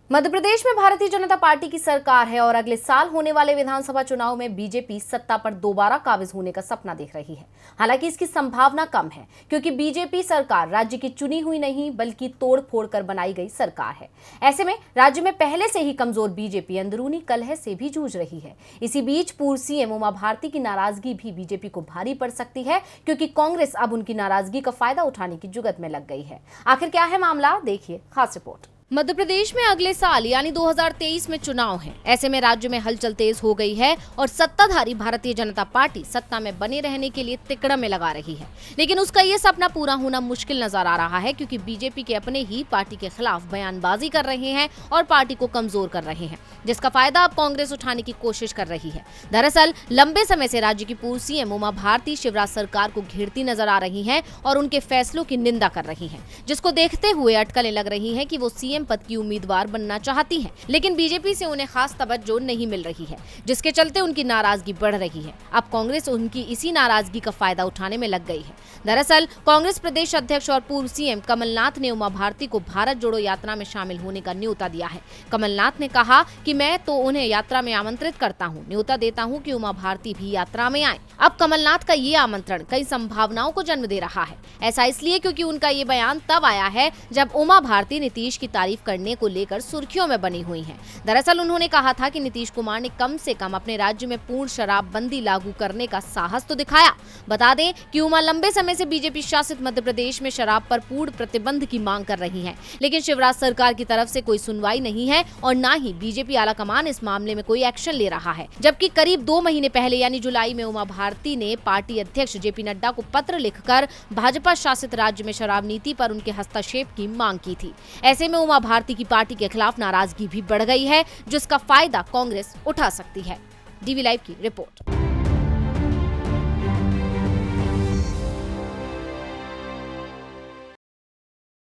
मध्य प्रदेश में भारतीय जनता पार्टी की सरकार है और अगले साल होने वाले विधानसभा चुनाव में बीजेपी सत्ता पर दोबारा काबिज होने का सपना देख रही है। हालांकि इसकी संभावना कम है क्योंकि बीजेपी सरकार राज्य की चुनी हुई नहीं बल्कि तोड़ फोड़ कर बनाई गई सरकार है। ऐसे में राज्य में पहले से ही कमजोर बीजेपी अंदरूनी कलह से भी जूझ रही है। इसी बीच पूर्व सीएम उमा भारती की नाराजगी भी बीजेपी को भारी पड़ सकती है क्योंकि कांग्रेस अब उनकी नाराजगी का फायदा उठाने की जुगत में लग गई है। आखिर क्या है मामला, देखिए खास रिपोर्ट। मध्य प्रदेश में अगले साल यानी 2023 में चुनाव है। ऐसे में राज्य में हलचल तेज हो गई है और सत्ताधारी भारतीय जनता पार्टी सत्ता में बने रहने के लिए तिकड़म में लगा रही है। लेकिन उसका ये सपना पूरा होना मुश्किल नजर आ रहा है क्योंकि बीजेपी के अपने ही पार्टी के खिलाफ बयानबाजी कर रहे हैं और पार्टी को कमजोर कर रहे हैं, जिसका फायदा अब कांग्रेस उठाने की कोशिश कर रही है। दरअसल लंबे समय से राज्य की पूर्व सीएम उमा भारती शिवराज सरकार को घेरती नजर आ रही है और उनके फैसलों की निंदा कर रही है, जिसको देखते हुए अटकलें लग रही है कि वो सीएम पद की उम्मीदवार बनना चाहती हैं, लेकिन बीजेपी से उन्हें खास तवज्जो नहीं मिल रही है, जिसके चलते उनकी नाराजगी बढ़ रही है। अब कांग्रेस उनकी इसी नाराजगी का फायदा उठाने में लग गई है। दरअसल कांग्रेस प्रदेश अध्यक्ष और पूर्व सीएम कमलनाथ ने उमा भारती को भारत जोड़ो यात्रा में शामिल होने का न्योता दिया है। कमलनाथ ने कहा कि मैं तो उन्हें यात्रा में आमंत्रित करता हूं, न्योता देता हूं कि उमा भारती भी यात्रा में आए। अब कमलनाथ का ये आमंत्रण कई संभावनाओं को जन्म दे रहा है। ऐसा इसलिए क्योंकि उनका ये बयान तब आया है जब उमा भारती नीतीश की तारीफ करने को लेकर सुर्खियों में बनी हुई हैं। दरअसल उन्होंने कहा था कि नीतीश कुमार ने कम से कम अपने राज्य में पूर्ण शराबबंदी लागू करने का साहस तो दिखाया। बता दें कि उमा लंबे समय से बीजेपी शासित मध्य प्रदेश में शराब पर पूर्ण प्रतिबंध की मांग कर रही हैं, लेकिन शिवराज सरकार की तरफ से कोई सुनवाई नहीं है और न ही बीजेपी आलाकमान इस मामले में कोई एक्शन ले रहा है। जबकि करीब 2 महीने पहले यानी जुलाई में उमा भारती ने पार्टी अध्यक्ष जेपी नड्डा को पत्र लिखकर भाजपा शासित राज्य में शराब नीति पर उनके हस्तक्षेप की मांग की थी। ऐसे में उमा भारती की पार्टी के खिलाफ नाराजगी भी बढ़ गई है, जिसका फायदा कांग्रेस उठा सकती है। डीवी लाइव की रिपोर्ट।